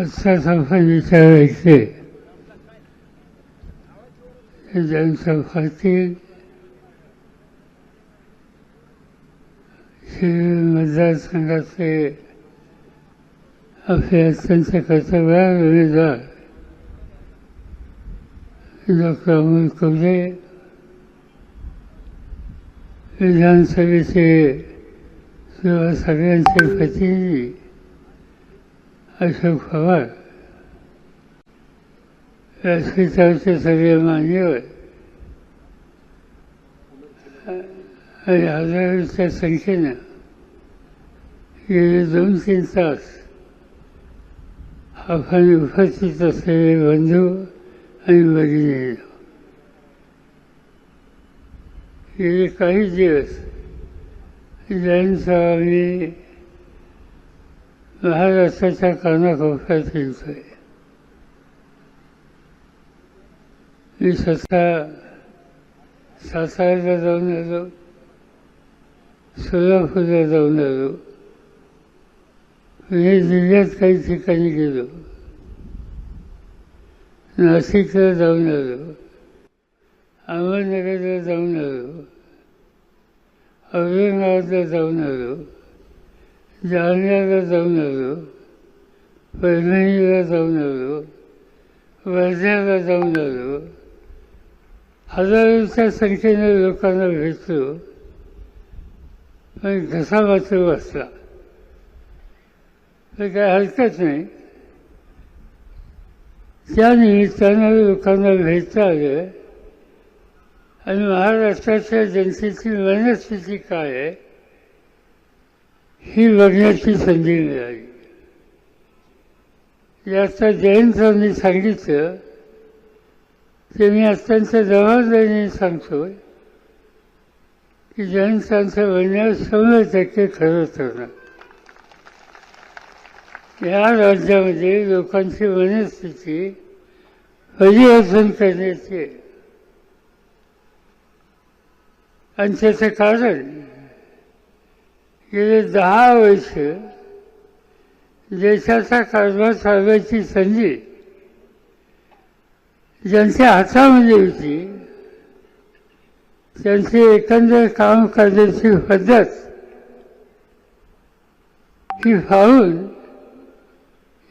पश्चातापाच्या व्यक्ती ज्यांचं प्रत्येक मतदारसंघाचे आपले अत्यंत कर्तव्यवान उमेदवार डॉक्टर अमोल कोल्हे, विधानसभेचे किंवा सगळ्यांचे प्रतिनिधी अशोक पवार, व्यासपीठावरचे सगळे मान्यवर आणि हजारोच्या संख्येनं गेले 2-3 तास आपण उपस्थित असलेले बंधू आणि भगिनी, गेले काही दिवस ज्यांचा आम्ही महाराष्ट्राच्या कानाकोपऱ्यात फिरतोय. मी स्वतः साताऱ्याला जाऊन आलो, सोलापूरला जाऊन आलो, पुणे जिल्ह्यात काही ठिकाणी गेलो, नाशिकला जाऊन आलो, अहमदनगरला जाऊन आलो, औरंगाबादला जाऊन आलो, जालन्याला जाऊन आलो, परभणीला जाऊन आलो, वर्ध्याला जाऊन आलो, हजारोच्या संख्येने लोकांना भेटलो, पण घसा मात्र बसला. तर काय हरकत नाही, त्या निमित्तानं लोकांना भेटता आलं आणि महाराष्ट्राच्या जनतेची मनस्थिती काय आहे ही बघण्याची संधी मिळाली. याचा जयंतांनी सांगितलं ते मी अत्यंत जबाबदारीने सांगतो की जयंतांचं म्हणणं 100% खरं ठरणार. या राज्यामध्ये लोकांची मनस्थिती परिवर्तन करण्याची आहे आणि त्याचं कारण गेले 10 वर्ष देशाचा कारभार चालवायची संधी ज्यांच्या हातामध्ये होती, त्यांची एकंदर काम करण्याची पद्धत ही पाहून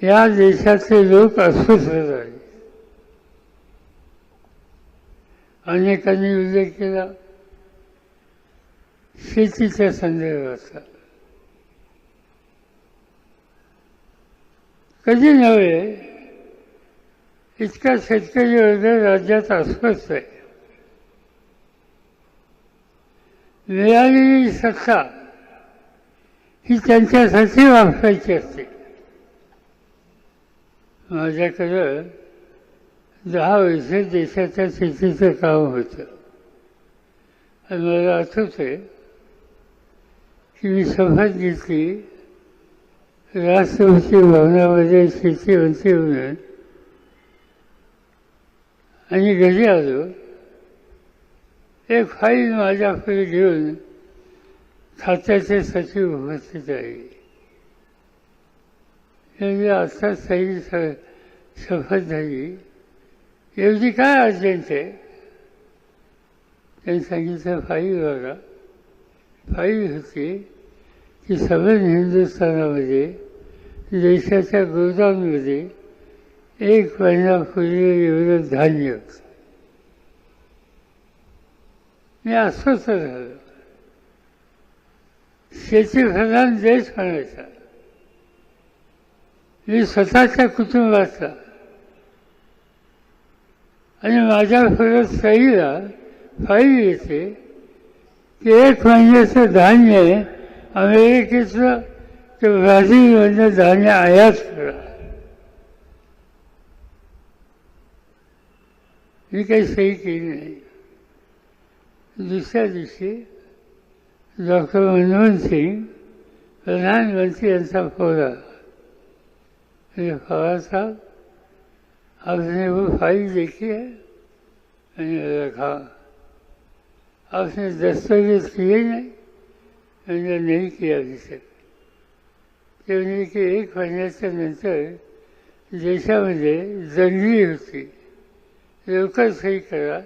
या देशाचे लोक अस्वस्थ झाले. अनेकांनी उल्लेख केला शेतीच्या संदर्भाचा. कधी नव्हे इतका शेतकरी वर्ग राज्यात अस्वस्थ आहे. मिळालेली सत्ता ही त्यांच्यासाठी वापरायची असते. माझ्याकडं 10 वर्ष देशाच्या शेतीचं काम होतं आणि मला आठवत आहे की मी शपथ घेतली राष्ट्रपती भवनामध्ये शेती मंत्री म्हणून आणि घरी आलो. एक फाईल माझ्याकडे घेऊन खात्याचे सचिव उपस्थित आहे. म्हणजे आता सही शपथ झाली, एवढी काय अर्जंट आहे? त्यांनी सांगितलं फाईल बघा. फाईल होती की संपूर्ण हिंदुस्थानामध्ये देशाच्या गोदाममध्ये 1 महिन्यापूर्वी एवढं धान्य होतं. मी अस्वस्थ झालो. शेतीप्रधान देश म्हणायचा. मी स्वतःच्या कुटुंबाचा आणि माझ्या परत सहीला फाईल येते की 1 महिन्याचं धान्य अमेरिकेचं ते ब्राझीलमधनं धान्य आयात करा. मी काही सही केली नाही. दुसऱ्या दिवशी डॉक्टर मनमोहन सिंग प्रधानमंत्री यांचा फोन आला. पवार साहब, आपने वो फाइल देखी है? मैंने रखा. आपने दस्तावेज किए नहीं? मैंने नहीं किया अभी तक. ते म्हणजे की 1 महिन्याच्या नंतर देशामध्ये दंगली होती, लवकर सही करा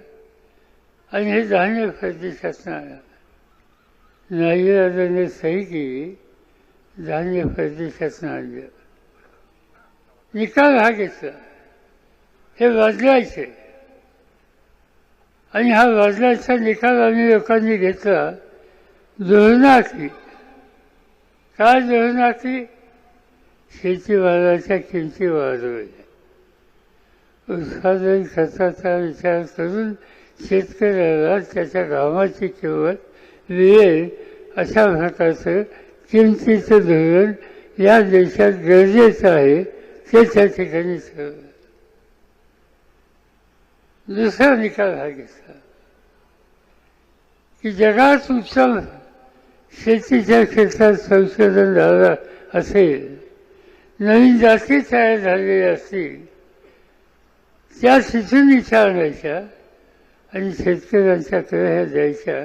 आणि हे धान्य खरेदी शासनाला. नाईलाजाने सही केली, धान्य खरेदी शासनाला निकाल हा घेतला. हे बदलायचे आणि हा बदलायचा निकाल आम्ही लोकांनी घेतला. धोरणाची काय धोरणाची? शेतीमालाच्या किमती वाढवल्या. उत्पादन खर्चाचा विचार करून शेतकऱ्याला त्याच्या घामाची किंमत मिळेल अशा प्रकारचं किमतीचं धोरण या देशात गरजेचं आहे, ते त्या ठिकाणी ठरवलं. दुसरा निकाल हा घेतला की जगात उत्तम शेतीच्या क्षेत्रात संशोधन झालं असेल, नवीन जाती तयार झालेल्या असतील, त्या तिथून विचारण्याच्या आणि शेतकऱ्यांच्याकडे ह्या द्यायच्या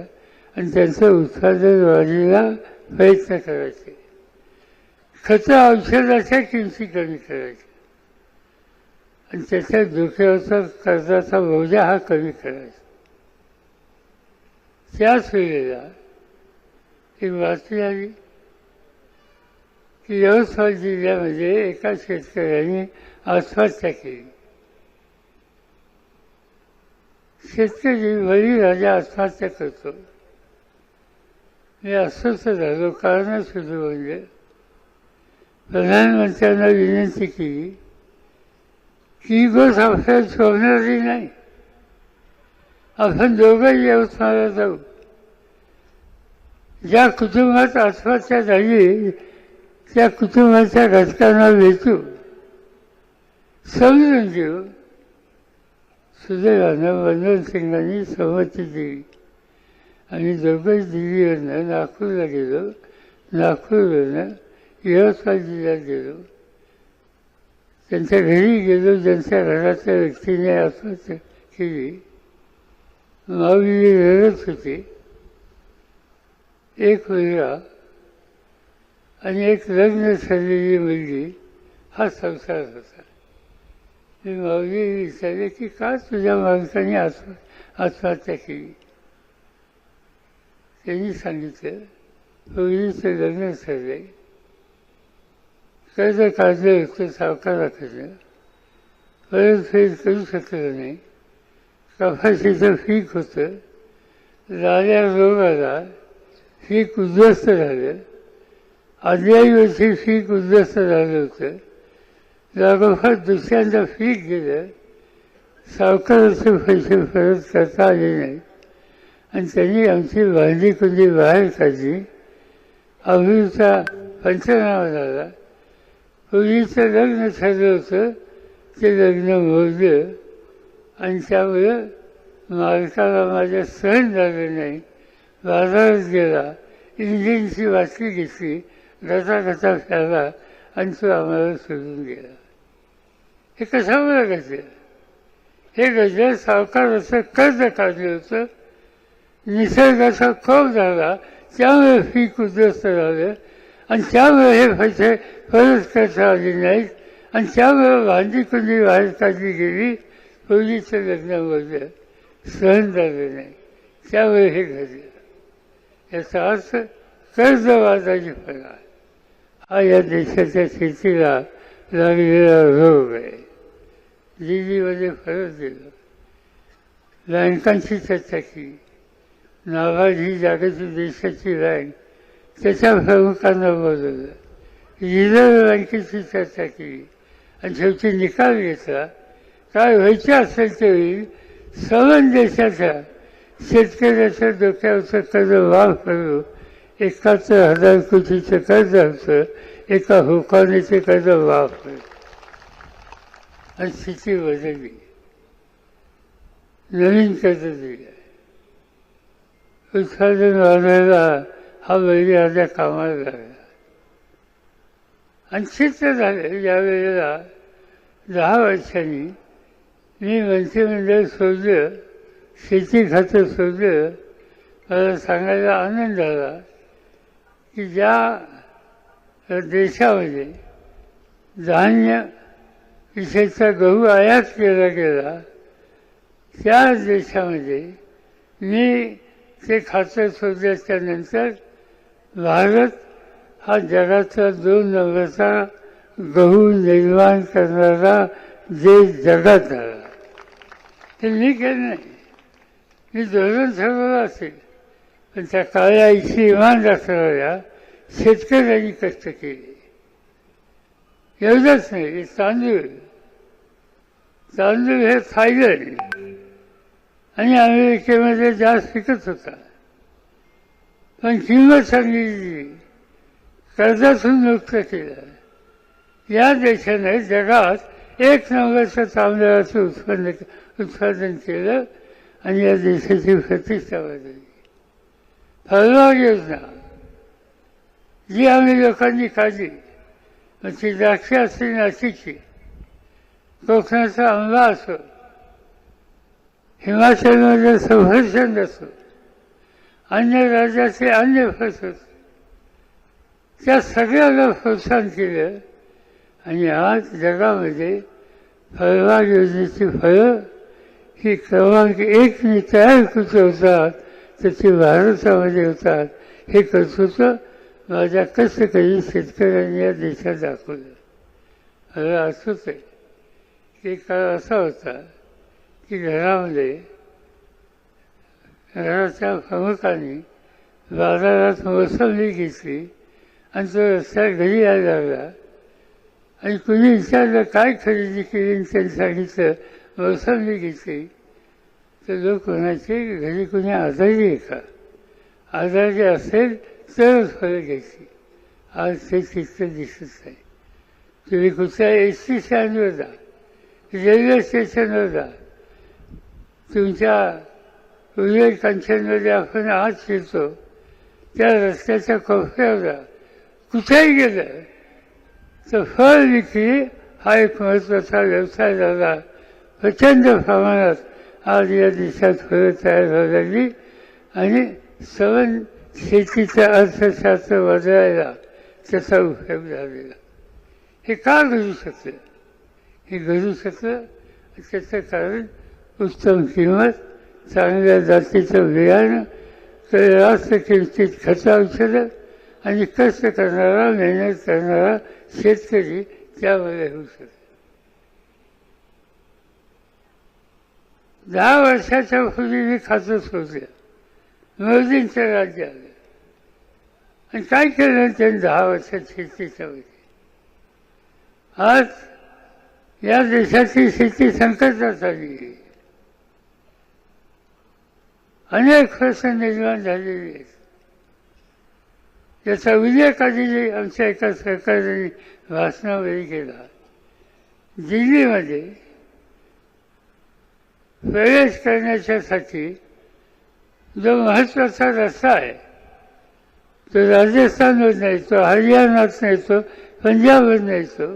आणि त्यांचं उत्पादन वाढीला प्रयत्न करायचे. खतं औषधाच्या किमती कमी करायच्या आणि त्याच्या डोक्यावरचा कर्जाचा बोजा हा कमी करायचा. त्याच वेळेला एक बातमी आली की यवतमाळ जिल्ह्यामध्ये एका शेतकऱ्याने आत्महत्या केली. शेतकरी बळीराजा आत्महत्या करतो. मी अस्वस्थ झालो, कारण सुरू म्हणजे प्रधानमंत्र्यांना विनंती केली की ही गोष्ट आपल्याला सोडणारी नाही, आपण दोघंही यवतमाळला जाऊ. ज्या कुटुंबात आत्महत्या झाली त्या कुटुंबाच्या घटकांना भेटू, समजून घेऊ. सुदैवानं मनमोहन सिंगांनी संमती दिली आणि दोघंच दिल्लीवरनं नागपूरला गेलो, नागपूरवरनं यवतमाळ जिल्ह्यात गेलो. त्यांच्या घरी गेलो, ज्यांच्या घरातल्या व्यक्तीने आत्महत्या केली. माऊली रडत होती. एक मुलगा आणि एक लग्न झालेली मुलगी हा संसार होता. मी माऊली विचारले की का तुझ्या मालकाने आत्महत्या केली? त्यांनी सांगितलं मुलीचं लग्न झालंय, कर्ज काढलं होतं सावकाराकडनं, परतफेड करू शकलं नाही, कपाशीचं पीक होतं, लाल्या रोग आला, पीक उद्ध्वस्त झालं, आदल्याही वर्षी पीक उद्ध्वस्त झालं होतं, लागोपाठ दुसऱ्यांदा पीक गेलं, सावकाराचे पैसे परत करता आले नाही आणि त्यांनी आमची भांडी कुंडी बाहेर काढली. अभिचा पंचनामा झाला. मुलीचं लग्न ठरलं होतं, ते लग्न मोडलं आणि त्यामुळं मालकाला माझ्या सहन झालं नाही. बाजारात गेला, इंजिनची बाटली घेतली, गटा प्याला आणि तो आम्हाला सोडून गेला. हे कशामुळे घडलं? हे घडलं सावकाराचं कर्ज काढलं होतं, निसर्गाचा कोप झाला, त्यामुळे पीक उद्ध्वस्त झालं आणि त्यामुळे हे पैसे परत करता आले नाहीत आणि त्यामुळे भांडी कुंडी बाहेर काढली गेली. मुलीचं लग्न मोडलं, सहन झालं नाही, त्यामुळे हे घडलं. याचा अर्थ कर्जबाजारीपणा हा या देशाच्या शेतीला लागलेला रोग आहे. दिल्लीमध्ये परत गेलो, बँकांची चर्चा केली. नाबार्ड ही जागतिक देशाची बँक, त्याच्या प्रमुखांना बोलवलं, रिझर्व्ह बँकेची चर्चा केली आणि शेवटी निकाल घेतला. काय व्हायचं असेल ते होईल, सवन देशाच्या शेतकऱ्याच्या डोक्यावरचं कर्ज माफ करू. 71,000 कोटीचं कर्ज होतं, एका हुकानेचे कर्ज माफ करू आणि स्थिती बदलली. नवीन कर्ज दिलं. उत्पादन वाढवायला हा बळीराजा कामाला लागला आणि चित्र झालं. यावेळेला 10 वर्षांनी मी मंत्रिमंडळ सोडलं, शेती खातं सोडलं. मला सांगायला आनंद झाला की ज्या देशामध्ये धान्य विशेषतः गहू आयात केला गेला त्या देशामध्ये मी ते खातं शोधल्याच्यानंतर भारत हा जगाचा 2 नंबरचा गहू निर्माण करणारा देश जगात आला. हे मी केलं नाही, मी धोरण ठरवलं असेल, पण त्या काळ्या इशी इमान दाखवणाऱ्या शेतकऱ्यांनी कष्ट केले. एवढंच नाही, हे तांदूळ हे थायलंड आणि अमेरिकेमध्ये जास्त पिकत होता, पण किंमत सांगितली, कर्जातून मुक्त केलं. या देशाने जगात 1 नंबरचं तांदळाचं उत्पादन केलं आणि या देशाची प्रतिष्ठा वाढवली. फळबाग योजना जी आम्ही लोकांनी काढली, मग ती द्राक्ष असतील नाशिकची, कोकणाचा आंबा असो, हिमाचलमध्ये सफरचंद असो, अन्य राज्याचे अन्य फळ असो, त्या सगळ्याला प्रोत्साहन केलं आणि आज जगामध्ये फळबाग योजनेची फळं ही क्रमांक 1 ने तयार कुठे होतात तर ती भारतामध्ये होतात. हे कर्तृत्व माझ्या कष्टकरी शेतकऱ्यांनी या देशात दाखवलं. मला असंच आहे की काळ असा होता की घरामध्ये घराच्या प्रमुखांनी बाजारात मोसंबी घेतली आणि तो रस्त्यात घरी यायला लागला आणि कुणी विचारलं काय खरेदी केली आणि त्यांनी सांगितलं मोसंबी घेतली, तर लोक म्हणायचे घरी कुणी आजारी आहे का, आजारी असेल तरच फळं घ्यायची. आज ते चित्र दिसत नाही. तुम्ही कुठल्या एस.टी. स्टँडवर जा, रेल्वे स्टेशनवर जा, तुमच्या उदय कांचनमध्ये आपण आत शिरतो त्या रस्त्याच्या कोपऱ्यावर जा, कुठेही गेलं तर फळ विक्री हा एक महत्त्वाचा व्यवसाय झाला. प्रचंड प्रमाणात आज या देशात फळं तयार व्हायला लागली आणि सवन शेतीचं अर्थशास्त्र बदलायला त्याचा उपयोग झालेला. हे का घडू शकलं? हे घडू शकलं त्याचं कारण उत्तम किंमत, चांगल्या जातीचं बियाणं, रास्त किमतीत खतं औषधं आणि कष्ट करणारा, मेहनत करणारा शेतकरी त्यामध्ये होऊ शकतो. 10 वर्षाच्या पूर्वी मी खातं सोडलं, मोदींचं राज्य आलं आणि काय केलं त्यांनी 10 वर्षात शेतीच्या मध्ये. आज या देशाची शेती संकटात आली. अनेक प्रश्न निर्माण झालेले आहेत. याचा उल्लेख आधी आमच्या एका सहकार्याने भाषणामध्ये केला. दिल्लीमध्ये प्रवेश करण्याच्यासाठी जो महत्त्वाचा रस्ता आहे तो राजस्थानमधून येतो, हरियाणातून येतो, पंजाबमधून येतो.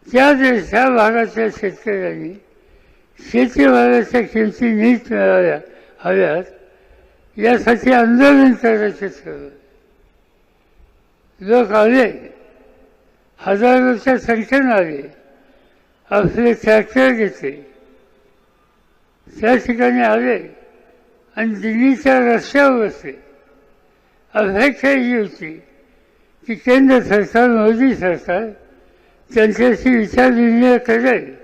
त्या भागाच्या शेतकऱ्यांनी शेतीमालाच्या किमती नीट मिळाव्या हव्यात यासाठी आंदोलन करायचे ठरवलं. लोक आले, हजारोच्या संख्येने आले, आपले ट्रॅक्टर घेतले, त्या ठिकाणी आले आणि दिल्लीच्या रस्त्यावर बसले. अपेक्षा ही होती की केंद्र सरकार, मोदी सरकार त्यांच्याशी विचारविनिमय करेल.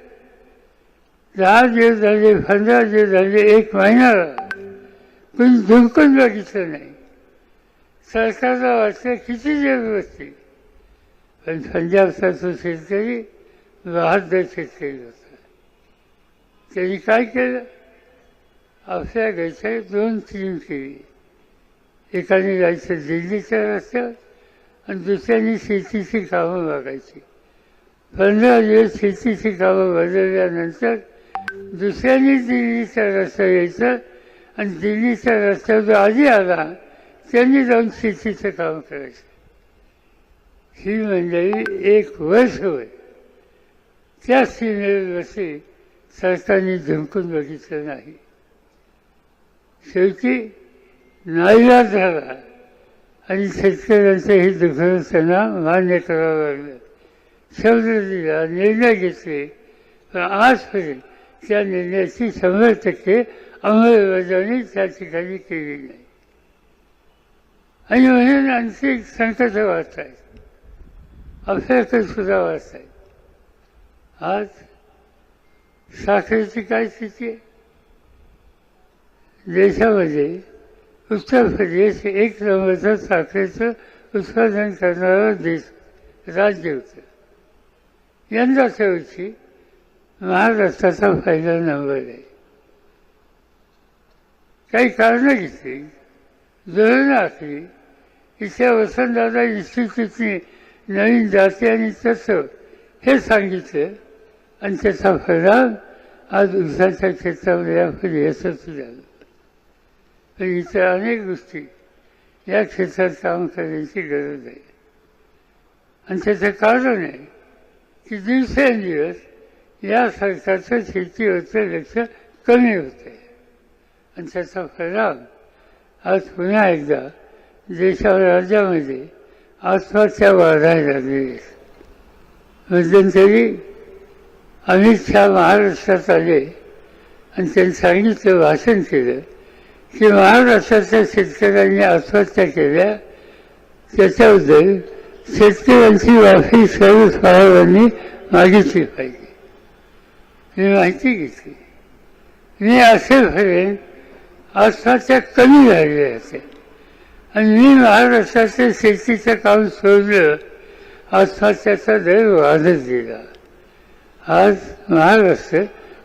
10 दिवस झाले, 15 दिवस झाले, 1 महिना कोणी झुंकून बघितलं नाही. सरकारला वाटलं किती दिवस बसतील, पण पंजाबचा तो शेतकरी बहादर शेतकरी होता. त्यांनी काय केलं? आपल्या घरच्या 2 टीम केली. एकाने जायचं दिल्लीच्या रस्त्यावर आणि दुसऱ्याने शेतीची कामं बघायची. 15 दिवस शेतीची कामं बदलल्यानंतर दुसऱ्याने दिल्लीच्या रस्त्यावर यायचं आणि दिल्लीच्या रस्त्यावर जो आधी आला त्यांनी जाऊन शेतीचं काम करायचं. ही मंडळी 1 वर्ष होय त्या सीमेवर बसली. सरकारने झुंकून बघितलं नाही. शेवटी नाईलाज झाला आणि शेतकऱ्यांचं हे दुखणं त्यांना मान्य करावं लागलं. शब्द दिला, निर्णय घेतले, पण आजपर्यंत त्या निर्णयाची 100% अंमलबजावणी त्या ठिकाणी केली नाही. आणि म्हणून आणखी संकट वाचत आहेत, आपल्याकडे सुद्धा वाचत आहेत. आज साखरेची काय स्थिती आहे? देशामध्ये उत्तर प्रदेश 1 नंबरचं साखरेचं उत्पादन करणारा राज्य होतं. यंदाच्या वर्षी महाराष्ट्राचा पहिला नंबर आहे. काही कारणं घेतली, धोरणं आखली. इथल्या वसंतदादा इन्स्टिट्यूटने नवीन जाती आणि तत्व हे सांगितलं आणि त्याचा परिणाम आज ऊसाच्या क्षेत्रामध्ये आपण यशस्वी झालो. पण इतर अनेक गोष्टी या क्षेत्रात काम करण्याची गरज आहे. आणि त्याचं कारण आहे की दिवसेंदिवस या सरकारचं शेतीवरचं लक्ष कमी होत आहे. आणि त्याचा परिणाम आज पुन्हा एकदा देशावर राज्यामध्ये आत्महत्या वाढायला लागली. मध्यंतरी अमित शहा महाराष्ट्रात आले आणि त्यांनी सांगितलं, भाषण केलं की महाराष्ट्राच्या शेतकऱ्यांनी आत्महत्या केल्या त्याच्याबद्दल शेतकऱ्यांची माफी सर्व साहेबांनी मागितली पाहिजे. मी माहिती घेतली. मी असेपर्यंत आत्महत्या कमी झालेल्या होत्या आणि मी महाराष्ट्राचं शेतीचं काम सोडलं, आत्महत्याचा दर वाढत गेला. आज महाराष्ट्र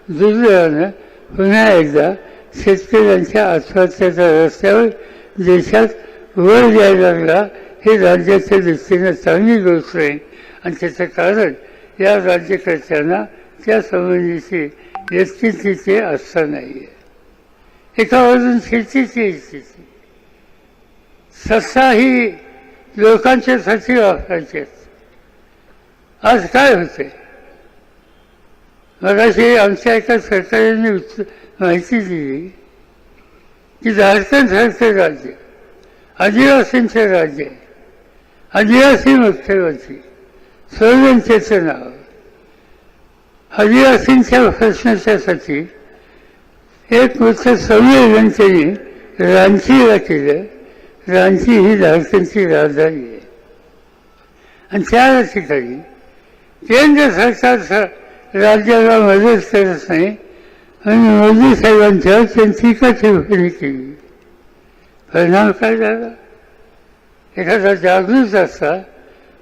दुर्दैवानं पुन्हा एकदा शेतकऱ्यांच्या आत्महत्याच्या रस्त्यावर देशात वर यायला लागला. हे राज्याच्या दृष्टीनं चांगली गोष्ट आहे आणि त्याचं कारण या राज्यकर्त्यांना त्या संबंधीची व्यक्तित्वाची आस्था नाही आहे. एका बाजून शेतीची स्थिती, सत्ता ही लोकांच्यासाठी वापरायची असते. आज काय होते? मगाशी आमच्या एका सरकाराने माहिती दिली की झारखंडसारखं राज्य आदिवासींचं राज्य आहे. आदिवासी मुख्यमंत्री सोरेनचं नाव. आदिवासींच्या प्रश्नाच्यासाठी एक मोठं संमेलन त्यांनी रांचीला केलं. रांची ही झारखंडची राजधानी आहे आणि त्या ठिकाणी केंद्र सरकार राज्याला मदत करत नाही आणि मोदी साहेबांच्यावर त्यांची टीका टिप्पणी केली. परिणाम काय झाला? एखादा जागृत असता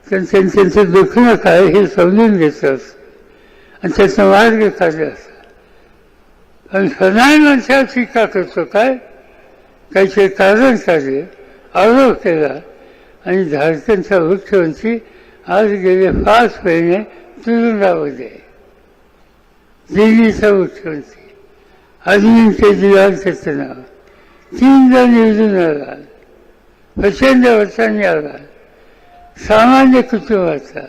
तर त्यांचं दुखणं काय हे समजून घेतलं असतं आणि त्याचा मार्ग काढला असता. पण प्रधानमंत्र्यावर टीका करतो काय? काहीतरी कारण काढले, आरोप केला आणि झारखंडचा मुख्यमंत्री आज गेले 5 महिने तुरुंगामध्ये आहे. दिल्लीचा मुख्यमंत्री अरविंद केजरीवाल त्याचं नाव 3दा निवडून आला. प्रचंड वर्षांनी आला. सामान्य कुटुंबाचा,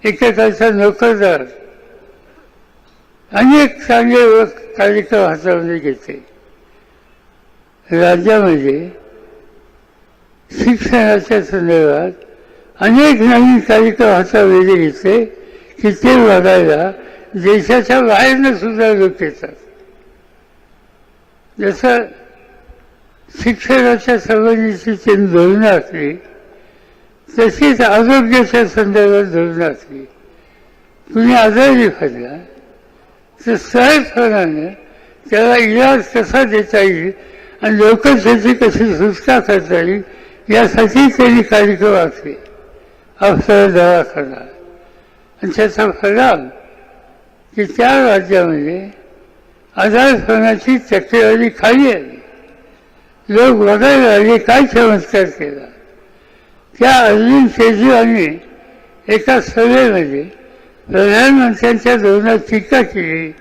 एकेकाचा नोकरदार, अनेक चांगले कार्यक्रम हातामध्ये घेतले. राज्यामध्ये शिक्षणाच्या संदर्भात अनेक नवीन कार्यक्रम हातामध्ये घेतले की ते बघायला देशाच्या बाहेरनं सुद्धा लोक येतात. जसं शिक्षणाच्या संबंधीची धोरणं असली तशीच आरोग्याच्या संदर्भात धोरणं असली. कुणी आजारी पडला तर सहजपणानं त्याला इलाज कसा देता येईल आणि लवकर त्याची कशी सुटका करता येईल यासाठी त्यांनी कार्यक्रम आखले. आपल्याला दवाखाना आणि त्याचा परिणाम की त्या राज्यामध्ये आजारपणाची टक्केवारी खाली आली. लोक बघायला आले काय चमत्कार केला. त्या अरविंद केजरीवालने एका सभेमध्ये प्रधानमंत्र्यांच्या धोरणात टीका केली.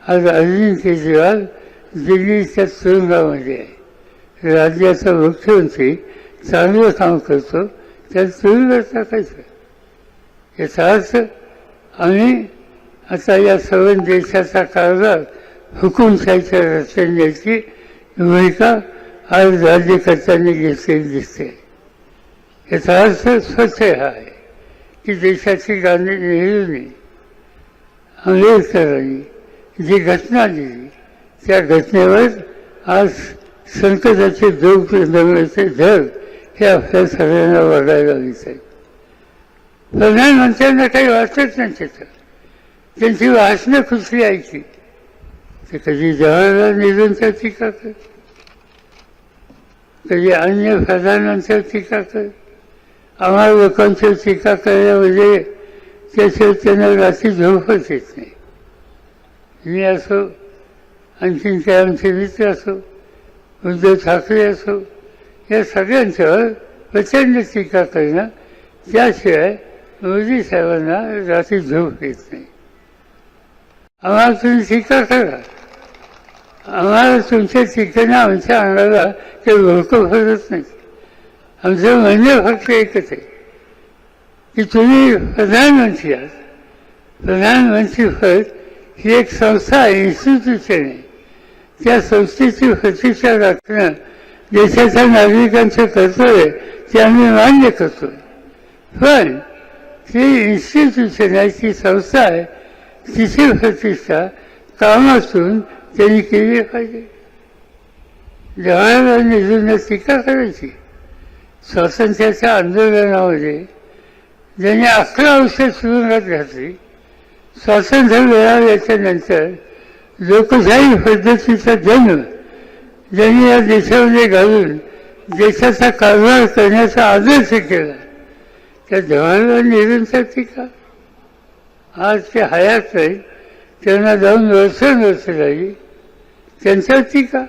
आज अरविंद केजरीवाल दिल्लीच्या तुरुंगामध्ये आहे. राज्याचा मुख्यमंत्री चांगलं काम करतो त्याला तुरुंगात टाकायचं. याचा अर्थ आम्ही आता या सर्व देशाचा कारभार हुकुमशाहीच्या रचण्याची भूमिका आज राज्यकर्त्यांनी घेतलेली दिसते. याचा अर्थ स्वच्छ हा आहे की देशाची गांधी नेहरूंनी आंबेडकरांनी जी घटना दिली त्या घटनेवर आज संकटाचे दंगलाचे ढग हे आपल्या सगळ्यांना बघायला दिसत. प्रधानमंत्र्यांना काही वाटत नाही त्याचं. त्यांची भाषणं कुठली ऐकली तर कधी जवाहरलाल नेहरूंचा टीका कर, कधी अन्य प्रधानमंत्र्यांवर टीका कर. आम्हाला लोकांच्यावर टीका करायला म्हणजे त्याच्यावर त्यांना रात्री झोपच येत नाही. मी असो, आणखीन काय आमचे मित्र असो, उद्धव ठाकरे असो, या सगळ्यांच्यावर प्रचंड टीका करणं, त्याशिवाय मोदी साहेबांना रात्री झोप येत नाही. आम्हाला तुम्ही टीका करा, आम्हाला तुमच्या टीकेनं आमच्या अंगाला काही भडकं भरत नाही. आमचं म्हणणं फक्त एकच आहे की तुम्ही प्रधानमंत्री आहात. प्रधानमंत्री पद ही एक संस्था आहे, इन्स्टिट्यूशन आहे. त्या संस्थेची प्रतिष्ठा राखणं देशाच्या नागरिकांचं कर्तव्य ते आम्ही मान्य करतो. पण ती इन्स्टिट्यूशन आहे, ती संस्था आहे, तिची प्रतिष्ठा कामातून त्यांनी केली पाहिजे. जवाहरलाल नेहरूंना टीका करायची. स्वातंत्र्याच्या आंदोलनामध्ये ज्यांनी 11 वर्ष तुरुंगात घातली. स्वातंत्र्य मिळाल्याच्या नंतर लोकशाही पद्धतीचा जन्म ज्यांनी या देशामध्ये घालून देशाचा कारभार करण्याचा आदर्श केला त्या जवाहरलाल नेहरूंचा टीका. आज ते हयात नाही, त्यांना जाऊन वर्ष लागली, त्यांचा टीका.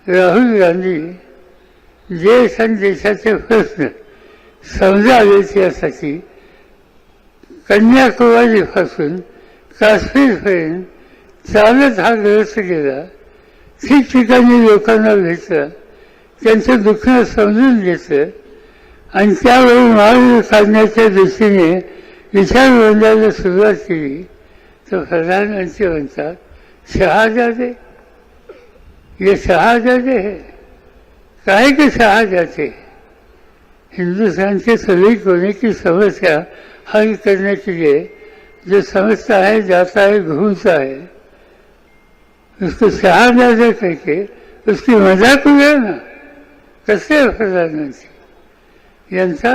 राहुल गांधी देश आणि देशाचे प्रश्न समजावेत यासाठी कन्याकुमारीपासून काश्मीरपर्यंत चालत हा ग्रस्त गेला. ठिकठिकाणी लोकांना भेटलं, त्यांचं दुःख समजून घेतलं आणि त्यावेळी मार्ग काढण्याच्या दृष्टीने विचारवंताला सुरुवात केली. तर प्रधानमंत्री म्हणतात शहाजादे, ये शहाजादे है, काहे के शहाजादे. हिंदुस्तान के सभी कोने की समस्या हल करने के लिए जो समझता है, जाता है, घूमता है, उसको शहाजादे करके उसकी मजाक उड़ाना कसे प्रधानमंत्री. यांचा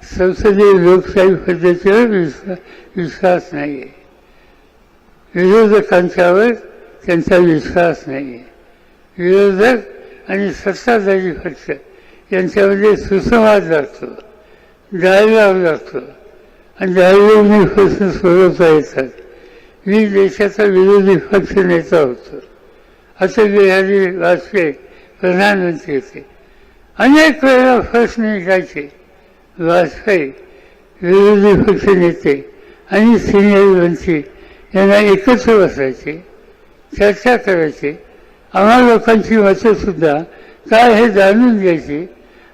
संसदीय लोकशाही पद्धतीवर विश्वास नाही आहे. विरोधकांच्यावर त्यांचा विश्वास नाही आहे. विरोधक आणि सत्ताधारी पक्ष यांच्यामध्ये सुसंवाद लागतो, डायलॉग लागतो आणि डायलॉगने प्रश्न सोडवता येतात. मी देशाचा विरोधी पक्ष नेता होतो. अटल बिहारी वाजपेयी प्रधानमंत्री होते. अनेक वेळा प्रश्न निघायचे. वाजपेयी विरोधी पक्ष नेते आणि सिनियर मंत्री यांना एकत्र बसायचे, चर्चा करायचे. आम्हा लोकांची मतंसुद्धा काय हे जाणून घ्यायची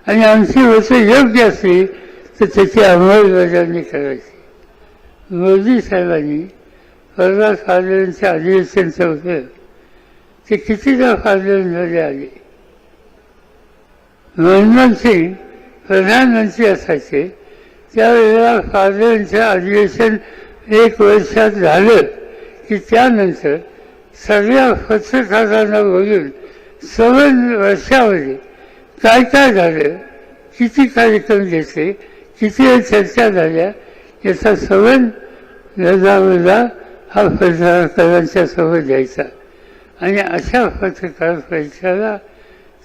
आणि आमची मतं योग्य असली तर त्याची अंमलबजावणी करायची. मोदी साहेबांनी परवा फादरांच्या अधिवेशनचं होतं, ते कितीदा फादरांमध्ये आले. मनमोहन सिंग प्रधानमंत्री असायचे त्यावेळेला फादरांचं अधिवेशन 1 वर्षात झालं की त्यानंतर सगळ्या पत्रकारांना बोलून 7 वर्षामध्ये काय काय झालं, किती कार्यक्रम घेतले, किती वेळ चर्चा झाल्या याचा संबंध रजावजा हा पत्रकारांच्या सोबत द्यायचा. आणि अशा पत्रकार परिषदेला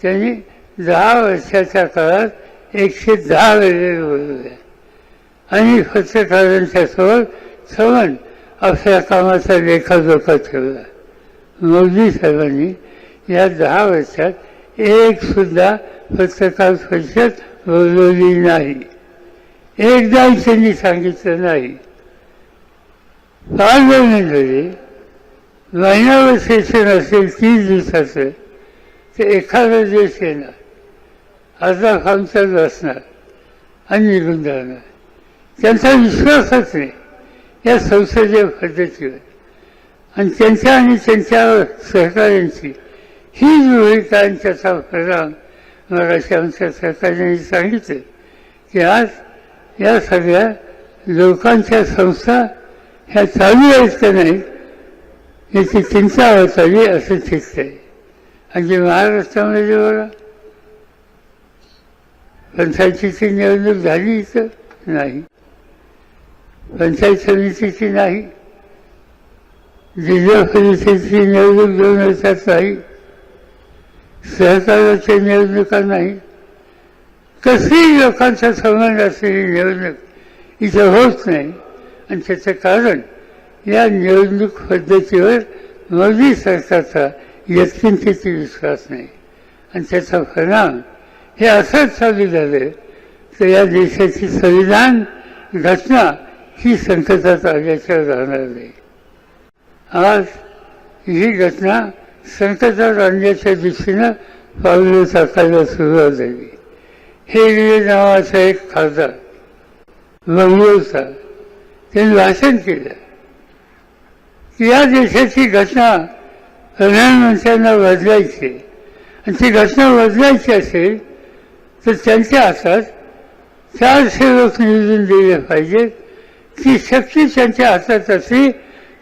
त्यांनी 10 वर्षाच्या काळात 110 वेळेला बोलवल्या आणि पत्रकारांच्या सोबत संबंध आपल्या कामाचा लेखाजोखा ठेवला. मोदी साहेबांनी या 10 वर्षात एकसुद्धा पत्रकार परिषद बोलवली नाही. एकदाही त्यांनी सांगितलं नाही. पार्लमेंटमध्ये महिनाभर सेशन असेल 30 दिवसाचं, तर एखादा दिवस येणार, अर्धा खामचाच बसणार आणि निघून जाणार. त्यांचा विश्वासच नाही या संसदीय पद्धतीवर. आणि त्यांच्या आणि त्यांच्या सहकाऱ्यांची ही भूमिका आणि त्याचा परिणाम मगाशी आमच्या सहकार्याने सांगितलं की आज या सगळ्या लोकांच्या संस्था ह्या चालू आहेत का नाही याची चिंता असावी असं चिंतते. आणि महाराष्ट्रामध्ये जे बघा पंचायतीची निवडणूक झाली तर नाही, पंचायत समितीची नाही, जिल्हा परिषदेची निवडणूक 2 वर्षात नाही, सहकाराच्या निवडणुका नाही, कसलीही लोकांचा संबंध असलेली निवडणूक इथं होत नाही. आणि त्याचं कारण या निवडणूक पद्धतीवर मोदी सरकारचा यत्किंचित विश्वास नाही. आणि त्याचा परिणाम हे असंच चालू झालं तर या देशाची संविधान घटना ही संकटात आल्याशिवाय राहणार नाही. आज ही घटना संकटात आणण्याच्या दिशेनं पावलं टाकायला सुरुवात झाली. हेगडे नावाचा एक खासदार बंगलोरचा त्यांनी भाषण केलं की या देशाची घटना प्रधानमंत्र्यांना बदलायची आणि ती घटना बदलायची असेल तर त्यांच्या हातात 4 सेवक निवडून दिले पाहिजेत. ती शक्ती त्यांच्या हातात असली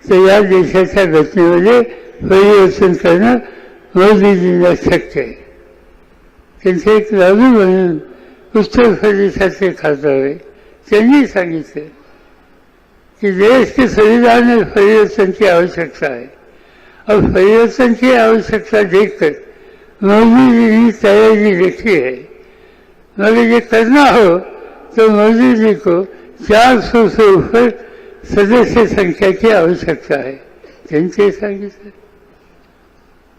तर या देशाच्या घटनेमध्ये परिवर्तन करणं मोदीजींना शक्य आहे. त्यांचे एक लालू म्हणून उत्तर प्रदेशाचे खासदार आहे, त्यांनी सांगितलं कि देश के संविधान में परिवर्तन की आवश्यकता है और परिवर्तन की आवश्यकता देखकर मोदी जी ने तैयारी रखी है, मगर ये करना हो तो मोदी जी को 400 से ऊपर सदस्य संख्या की आवश्यकता है. त्यांचे सांगितलं.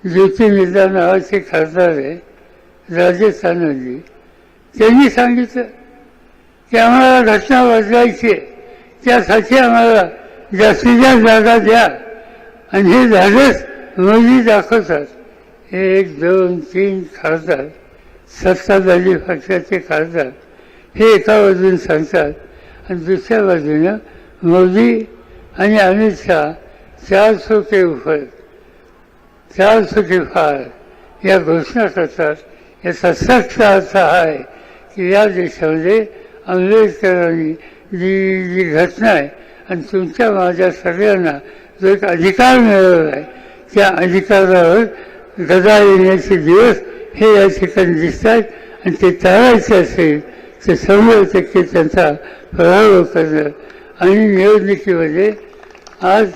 ज्योतिर्मयी नावाचे खासदार आहे राजस्थानमध्ये, त्यांनी सांगितलं की आम्हाला घटना बदलायची आहे, त्यासाठी आम्हाला जास्तीत जास्त जागा द्या. आणि हे झालंच मोदी दाखवतात. 1, 2, 3 खासदार सत्ताधारी पक्षाचे खासदार हे एका बाजून सांगतात आणि दुसऱ्या बाजूनं मोदी आणि अमित शहा 400 के ऊपर 400 के पार या घोषणा करतात. याचा सक्त अर्थ हा आहे की या देशामध्ये आंबेडकरांनी जी घटना आहे आणि तुमच्या माझ्या सगळ्यांना जो एक अधिकार मिळवला आहे त्या अधिकारावर गदा येण्याचे दिवस हे या ठिकाणी दिसतात. आणि ते टाळायचे असेल तर 100% त्यांचा पराभव करणं. आणि निवडणुकीमध्ये आज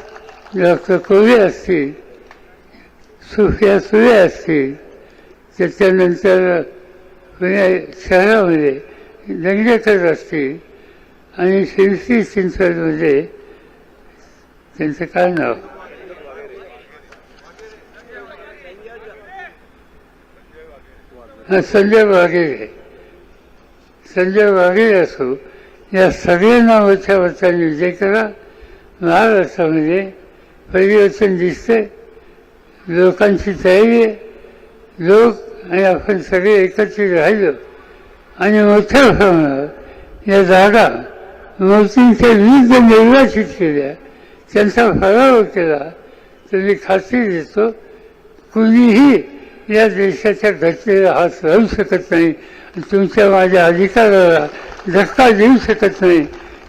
डॉक्टर कोले असतील, सुफिया सुळे असतील, त्याच्यानंतर पुणे शहरामध्ये दंगेकर असतील आणि शिरसी चिंचवडमध्ये त्यांचं काय नाव संजय वाघेरे असो, या सगळ्यांना मोठ्या वरचाने विजय करा. महाराष्ट्रामध्ये परिवर्तन दिसते, लोकांची तयारी आहे. लोक आणि आपण सगळे एकत्रित राहिलो आणि मोठ्या प्रमाणावर या जागा मोदींच्या विरुद्ध निर्वाचित केल्या, त्यांचा पराभव केला तर मी खात्री देतो कुणीही या देशाच्या घटनेला हात लावू शकत नाही, तुमच्या माझ्या अधिकाराला धक्का देऊ शकत नाही.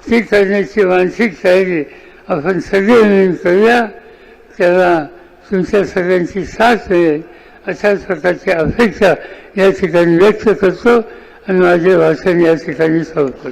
ती करण्याची मानसिक तयारी आपण सगळे मिळून करूया. त्याला तुमच्या सगळ्यांची साथ मिळेल अशाच प्रकारची अपेक्षा या ठिकाणी व्यक्त करतो आणि माझे भाषण या ठिकाणी संपवतो.